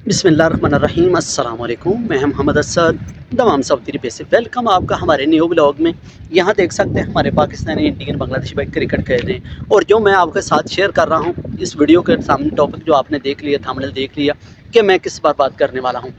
बिस्मिल्लाहिर्रहमानिर्रहीम। अस्सलाम वालेकुम। मैं मोहम्मद असद दमाम सऊदी अरब से वेलकम आपका हमारे न्यू ब्लॉग में। यहाँ देख सकते हैं हमारे पाकिस्तानी, इंडियन, बांग्लादेशी भाई क्रिकेट खेल रहे हैं और जो मैं आपके साथ शेयर कर रहा हूँ इस वीडियो के सामने टॉपिक जो आपने देख लिया, थंबनेल देख लिया कि मैं किस पर बात करने वाला हूँ।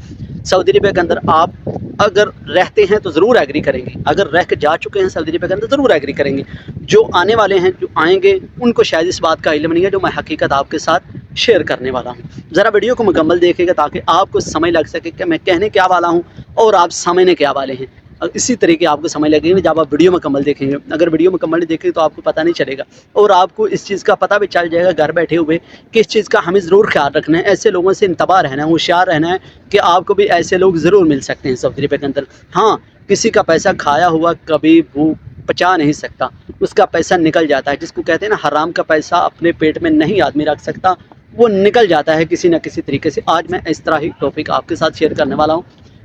सऊदी अरब के अंदर आप अगर रहते हैं तो ज़रूर एग्री करेंगे, अगर रह के जा चुके हैं सऊदी अरब के अंदर ज़रूर एग्री करेंगे। जो आने वाले हैं, जो आएंगे, उनको शायद इस बात का इल्म नहीं है जो मैं हकीकत आपके साथ शेयर करने वाला हूँ। ज़रा वीडियो को मुकम्मल देखिएगा ताकि आपको समझ लग सके कि मैं कहने क्या वाला हूँ और आप समझने क्या वाले हैं। इसी तरीके आपको समझ लगेगी जब आप वीडियो मुकम्मल देखेंगे। अगर वीडियो मुकम्मल नहीं देखेंगे तो आपको पता नहीं चलेगा और आपको इस चीज़ का पता भी चल जाएगा घर बैठे हुए कि इस चीज़ का हमें ज़रूर ख्याल रखना है। ऐसे लोगों से इंतबा रहना है, होशियार रहना है कि आपको भी ऐसे लोग ज़रूर मिल सकते हैं सऊदी अरब के अंदर। हाँ, किसी का पैसा खाया हुआ कभी वो पचा नहीं सकता, उसका पैसा निकल जाता है। जिसको कहते हैं ना, हराम का पैसा अपने पेट में नहीं आदमी रख सकता, वो निकल जाता है किसी न किसी तरीके से। आज मैं इस तरह ही टॉपिक आपके साथ शेयर करने वाला हूँ।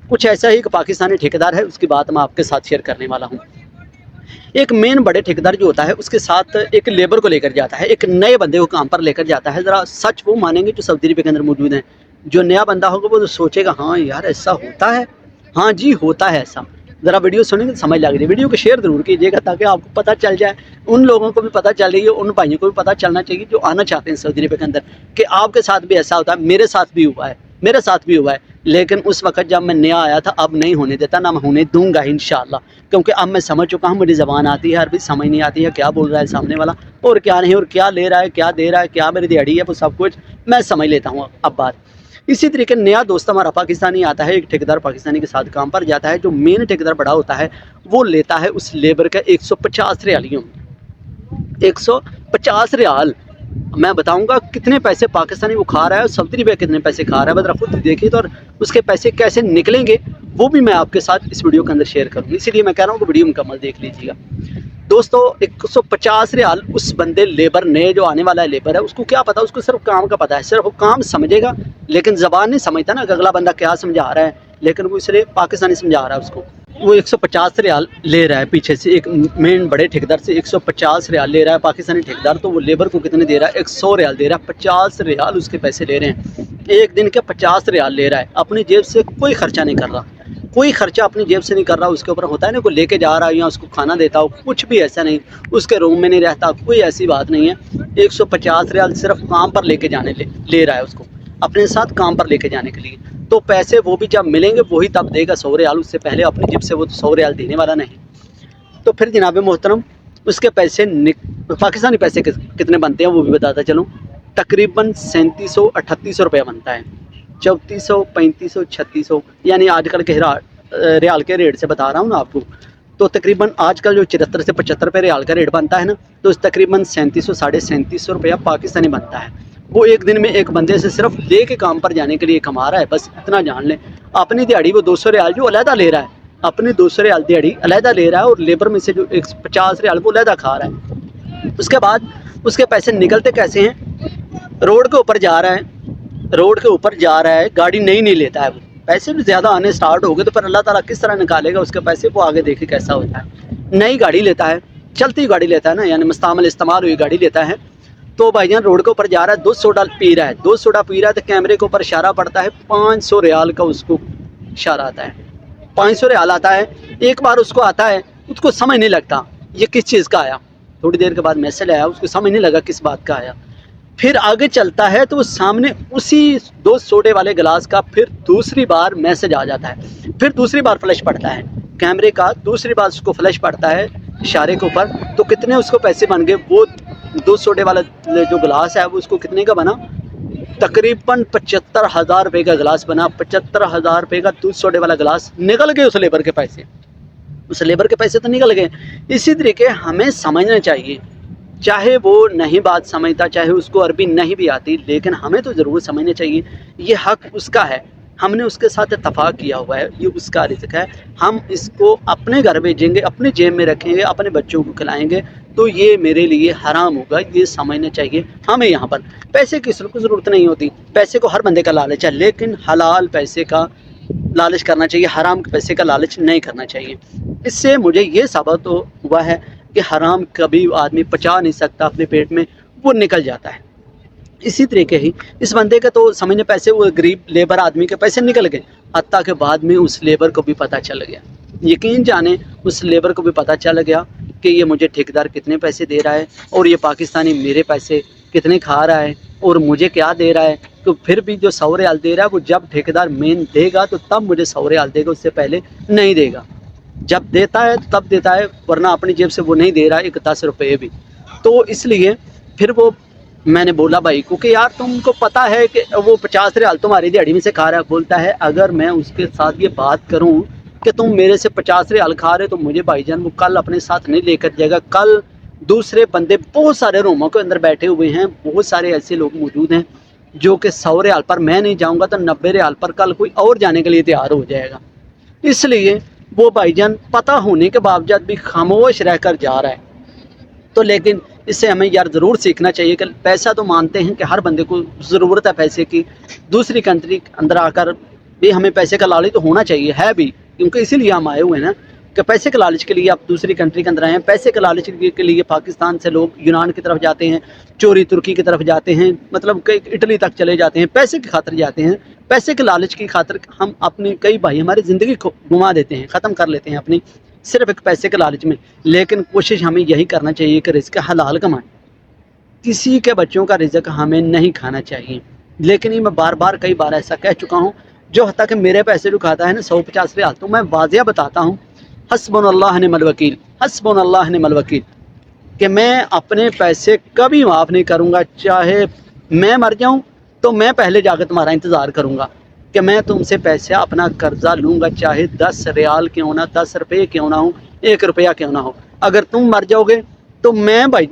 कुछ ऐसा ही एक पाकिस्तानी ठेकेदार है, उसकी बात मैं आपके साथ शेयर करने वाला हूँ। एक मेन बड़े ठेकेदार जो होता है उसके साथ एक लेबर को लेकर जाता है, एक नए बंदे को काम पर लेकर जाता है। ज़रा सच वो मानेंगे जो सऊदी अरब के अंदर मौजूद हैं। जो नया बंदा होगा वो तो सोचेगा हाँ यार ऐसा होता है, हाँ जी होता है ऐसा। ज़रा वीडियो सुनेंगे तो समझ लग रही है। वीडियो को शेयर ज़रूर कीजिएगा ताकि आपको पता चल जाए, उन लोगों को भी पता चल रही है, उन भाइयों को भी पता चलना चाहिए जो आना चाहते हैं सऊदी अरब के अंदर कि आपके साथ भी ऐसा होता है। मेरे साथ भी हुआ है, मेरे साथ भी हुआ है। लेकिन उस वक्त जब मैं नया आया था, अब नहीं होने देता, ना मैं होने दूंगा इंशाअल्लाह। क्योंकि अब मैं समझ चुका हूँ, मेरी ज़बान आती है, अरबी समझ नहीं आती है क्या बोल रहा है सामने वाला और क्या नहीं, और क्या ले रहा है, क्या दे रहा है, क्या मेरी दिहाड़ी है, वो सब कुछ मैं समझ लेता हूँ अब बात। इसी तरीके नया दोस्त हमारा पाकिस्तानी आता है, एक ठेकेदार पाकिस्तानी के साथ काम पर जाता है। जो मेन ठेकेदार बड़ा होता है वो लेता है उस लेबर का 150 रियालियों, 150 रियाल। मैं बताऊंगा कितने पैसे पाकिस्तानी वो खा रहा है और सऊदी अरब कितने पैसे खा रहा है, बस खुद देखिए तो। और उसके पैसे कैसे निकलेंगे वो भी मैं आपके साथ इस वीडियो के अंदर शेयर करूँगी, इसीलिए मैं कह रहा हूँ कि वीडियो मुकम्मल देख लीजिएगा दोस्तों। 150 रियाल उस बंदे लेबर, नए जो आने वाला है लेबर है, उसको क्या पता, उसको सिर्फ काम का पता है, सिर्फ वो काम समझेगा लेकिन ज़बान नहीं समझता ना कि अगला बंदा क्या समझा रहा है, लेकिन वो इसलिए पाकिस्तानी समझा रहा है उसको। वो 150 रियाल ले रहा है पीछे से, एक मेन बड़े ठेकेदार से 150 रियाल ले रहा है पाकिस्तानी ठेकेदार। तो वो लेबर को कितने दे रहा है, 100 रियाल दे रहा है। 50 रियाल उसके पैसे ले रहे हैं, एक दिन के 50 रियाल ले रहा है। अपनी जेब से कोई खर्चा नहीं कर रहा, कोई खर्चा अपनी जेब से नहीं कर रहा। उसके ऊपर होता है ना, कोई लेके जा रहा है या उसको खाना देता हो, कुछ भी ऐसा नहीं, उसके रूम में नहीं रहता, कोई ऐसी बात नहीं है। 150 रियाल सिर्फ काम पर लेके जाने ले रहा है उसको, अपने साथ काम पर लेके जाने के लिए। तो पैसे वो भी जब मिलेंगे वही तब देगा 100 रियाल, उससे पहले अपनी जेब से वो तो 100 रियाल देने वाला नहीं। तो फिर जनाब मोहतरम उसके पैसे पाकिस्तानी पैसे कितने बनते हैं वो भी बताता चलूँ। तकरीबन 3700-3800 रुपया बनता है, 3400, 3500, 3600, यानी आजकल के रियाल के रेट से बता रहा हूँ ना आपको। तो तकरीबन आजकल जो 74 से 75 रुपये रियाल का रेट बनता है ना, तो तकरीबन 3700, 3750 रुपया पाकिस्तानी बनता है। वो एक दिन में एक बंदे से सिर्फ दे के काम पर जाने के लिए कमा रहा है, बस इतना जान लें। अपनी दिहाड़ी वो 200 रियाल जो अलहदा ले रहा है, अपनी 200 रियाल दिहाड़ी अलहदा ले रहा है और लेबर में से जो 150 रियाल वो अलहदा खा रहा है। उसके बाद उसके पैसे निकलते कैसे हैं, रोड के ऊपर जा रहा है, रोड के ऊपर जा रहा है, गाड़ी नई नहीं लेता है। वो पैसे भी ज़्यादा आने स्टार्ट हो गए तो फिर अल्लाह ताला किस तरह निकालेगा उसके पैसे, वो आगे देखे कैसा होता है। नई गाड़ी लेता है, चलती गाड़ी लेता है ना, यानी मुस्तअमल इस्तेमाल हुई गाड़ी लेता है। तो भाईजान रोड के ऊपर जा रहा है, 2 सोडा पी रहा है, 2 सोडा पी रहा है, तो कैमरे के ऊपर इशारा पड़ता है, 500 रियाल का उसको इशारा आता है, 500 रियाल आता है। एक बार उसको आता है, उसको समझ नहीं लगता ये किस चीज़ का आया। थोड़ी देर के बाद मैसेज आया, उसको समझ नहीं लगा किस बात का आया। फिर आगे चलता है तो सामने उसी 2 सोडे वाले गिलास का फिर दूसरी बार मैसेज आ जाता है, फिर दूसरी बार फ्लैश पड़ता है कैमरे का, दूसरी बार उसको फ्लैश पड़ता है इशारे के ऊपर। तो कितने उसको पैसे बन गए, वो 2 सोडे वाला जो गिलास है वो उसको कितने का बना, तकरीबन 75,000 रुपये का गिलास बना। 75,000 रुपये का 2 सोडे वाला गिलास निकल गए उस लेबर के पैसे, उस लेबर के पैसे तो निकल गए। इसी तरीके हमें समझना चाहिए, चाहे वो नहीं बात समझता, चाहे उसको अरबी नहीं भी आती, लेकिन हमें तो ज़रूर समझना चाहिए ये हक़ उसका है, हमने उसके साथ इत्तफाक़ किया हुआ है, ये उसका रिज़्क़ है। हम इसको अपने घर भेजेंगे, अपने जेब में रखेंगे, अपने बच्चों को खिलाएंगे तो ये मेरे लिए हराम होगा, ये समझना चाहिए हमें। यहाँ पर पैसे की ज़रूरत नहीं होती, पैसे को हर बंदे का लालच है, लेकिन हलाल पैसे का लालच करना चाहिए, हराम के पैसे का लालच नहीं करना चाहिए। इससे मुझे ये साबित हुआ है कि हराम कभी आदमी पचा नहीं सकता अपने पेट में, वो निकल जाता है। इसी तरीके ही इस बंदे के तो समझने पैसे, वो गरीब लेबर आदमी के पैसे निकल गए, हत्ता के बाद में उस लेबर को भी पता चल गया, यकीन जाने उस लेबर को भी पता चल गया कि ये मुझे ठेकेदार कितने पैसे दे रहा है और ये पाकिस्तानी मेरे पैसे कितने खा रहा है और मुझे क्या दे रहा है। तो फिर भी जो 100 रियाल दे रहा है वो जब ठेकेदार मेन देगा तो तब मुझे 100 रियाल देगा, उससे पहले नहीं देगा। जब देता है तब देता है, वरना अपनी जेब से वो नहीं दे रहा है एक 10 रुपये भी। तो इसलिए फिर वो मैंने बोला भाई को कि यार तुमको पता है कि वो 50 रियाल तुम्हारी दिहाड़ी में से खा रहा है। बोलता है अगर मैं उसके साथ ये बात करूं कि तुम मेरे से 50 रियाल खा रहे हो तो मुझे भाईजान वो कल अपने साथ नहीं लेकर जाएगा। कल दूसरे बंदे बहुत सारे रूमों के अंदर बैठे हुए हैं, बहुत सारे ऐसे लोग मौजूद हैं जो कि 100 रियाल पर मैं नहीं जाऊंगा तो 90 रियाल पर कल कोई और जाने के लिए तैयार हो जाएगा। इसलिए वो भाईजान पता होने के बावजूद भी खामोश रहकर जा रहा है। तो लेकिन इससे हमें यार ज़रूर सीखना चाहिए कि पैसा तो मानते हैं कि हर बंदे को ज़रूरत है पैसे की, दूसरी कंट्री के अंदर आकर भी हमें पैसे का लालच तो होना चाहिए, है भी, क्योंकि इसीलिए हम आए हुए हैं ना कि पैसे के लालच के लिए आप दूसरी कंट्री के अंदर आए हैं। पैसे के लालच के लिए पाकिस्तान से लोग यूनान की तरफ जाते हैं, चोरी तुर्की की तरफ जाते हैं, मतलब कई इटली तक चले जाते हैं, पैसे की खातिर जाते हैं। पैसे के लालच की खातिर हम अपनी कई भाई हमारी ज़िंदगी को घुमा देते हैं, ख़त्म कर लेते हैं अपनी, सिर्फ एक पैसे के लालच में। लेकिन कोशिश हमें यही करना चाहिए कि रिज़्क़ हलाल कमाएं, किसी के बच्चों का रिज़्क़ हमें नहीं खाना चाहिए। लेकिन ये मैं बार बार कई बार ऐसा कह चुका हूँ, जो हत्ता कि मेरे पैसे जो खाता है ना 150 रियाल, तो मैं वाज़िया बताता हूँ हस्बुनल्लाह निअमल वकील, हस्बुनल्लाह निअमल वकील, कि मैं अपने पैसे कभी माफ़ नहीं करूँगा। चाहे मैं मर जाऊँ तो मैं पहले जाकर तुम्हारा इंतज़ार करूँगा कि मैं तुमसे पैसे अपना कर्जा लूँगा, चाहे 10 रियाल क्यों ना, 10 रुपये क्यों ना हो, 1 रुपया क्यों ना हो। अगर तुम मर जाओगे तो मैं भाई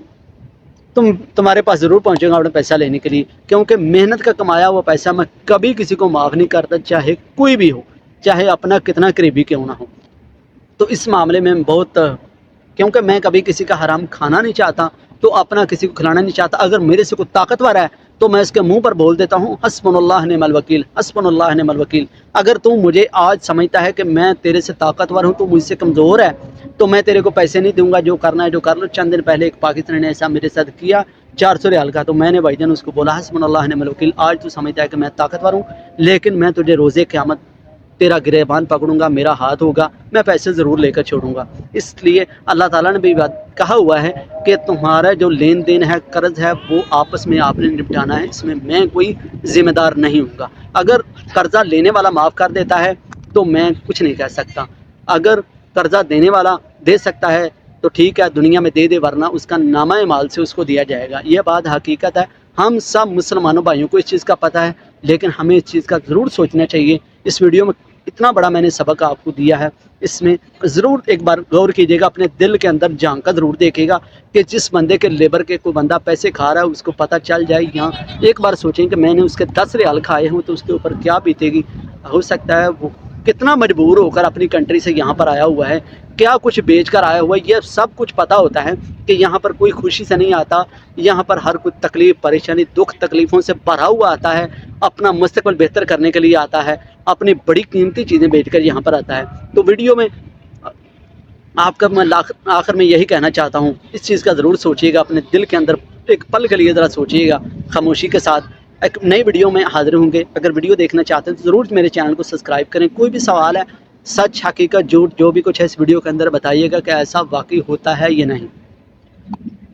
तुम्हारे पास ज़रूर पहुँचूंगा अपना पैसा लेने के लिए, क्योंकि मेहनत का कमाया हुआ पैसा मैं कभी किसी को माफ़ नहीं करता, चाहे कोई भी हो, चाहे अपना कितना करीबी क्यों ना हो। तो इस मामले में बहुत, क्योंकि मैं कभी किसी का हराम खाना नहीं चाहता तो अपना किसी को खिलाना नहीं चाहता। अगर मेरे से कोई ताकतवर है तो मैं इसके मुंह पर बोल देता हूँ हस्बुनल्लाह निअमल वकील, हस्बुनल्लाह निअमल वकील। अगर तू मुझे आज समझता है कि मैं तेरे से ताकतवर हूँ, तू मुझसे कमज़ोर है, तो मैं तेरे को पैसे नहीं दूंगा, जो करना है जो कर लो। चंद दिन पहले एक पाकिस्तानी ने ऐसा मेरे साथ किया 400 रियाल का, तो मैंने भाईजान उसको बोला हस्बुनल्लाह निअमल वकील, आज तू समझता है कि मैं ताकतवर हूँ, लेकिन मैं तुझे रोज़े क़यामत तेरा गिरेबान पकड़ूंगा, मेरा हाथ होगा, मैं पैसे ज़रूर लेकर छोड़ूंगा। इसलिए अल्लाह ताला ने भी बात कहा हुआ है कि तुम्हारा जो लेन देन है, कर्ज है, वो आपस में आपने निपटाना है, इसमें मैं कोई ज़िम्मेदार नहीं हूँगा। अगर कर्जा लेने वाला माफ़ कर देता है तो मैं कुछ नहीं कह सकता, अगर कर्जा देने वाला दे सकता है तो ठीक है, दुनिया में दे दे, वरना उसका नामा माल से उसको दिया जाएगा। यह बात हकीकत है, हम सब मुसलमानों भाइयों को इस चीज़ का पता है, लेकिन हमें इस चीज़ का ज़रूर सोचना चाहिए। इस वीडियो में इतना बड़ा मैंने सबक आपको दिया है, इसमें ज़रूर एक बार गौर कीजिएगा, अपने दिल के अंदर झांक कर ज़रूर देखिएगा कि जिस बंदे के लेबर के कोई बंदा पैसे खा रहा है उसको पता चल जाए। यहाँ एक बार सोचें कि मैंने उसके 10 रियाल खाए हूँ तो उसके ऊपर क्या बीतेगी। हो सकता है वो कितना मजबूर होकर अपनी कंट्री से यहाँ पर आया हुआ है, क्या कुछ बेच कर आया हुआ है, ये सब कुछ पता होता है कि यहाँ पर कोई खुशी से नहीं आता, यहाँ पर हर कोई तकलीफ़ परेशानी दुख तकलीफ़ों से भरा हुआ आता है, अपना मुस्तकबिल बेहतर करने के लिए आता है, अपनी बड़ी कीमती चीज़ें बेचकर यहाँ पर आता है। तो वीडियो में आपका मैं आखिर में यही कहना चाहता हूँ, इस चीज़ का ज़रूर सोचिएगा, अपने दिल के अंदर एक पल के लिए ज़रा सोचिएगा खामोशी के साथ। एक नई वीडियो में हाजिर होंगे। अगर वीडियो देखना चाहते हैं तो ज़रूर मेरे चैनल को सब्सक्राइब करें। कोई भी सवाल है, सच हकीकत झूठ जो भी कुछ है, इस वीडियो के अंदर बताइएगा कि ऐसा वाकई होता है या नहीं।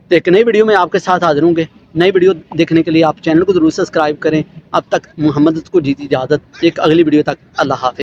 तो एक नई वीडियो में आपके साथ हाजिर होंगे। नई वीडियो देखने के लिए आप चैनल को ज़रूर सब्सक्राइब करें। अब तक मोहम्मद को जीती इजाज़त, एक अगली वीडियो तक, अल्लाह हाफ़िज़।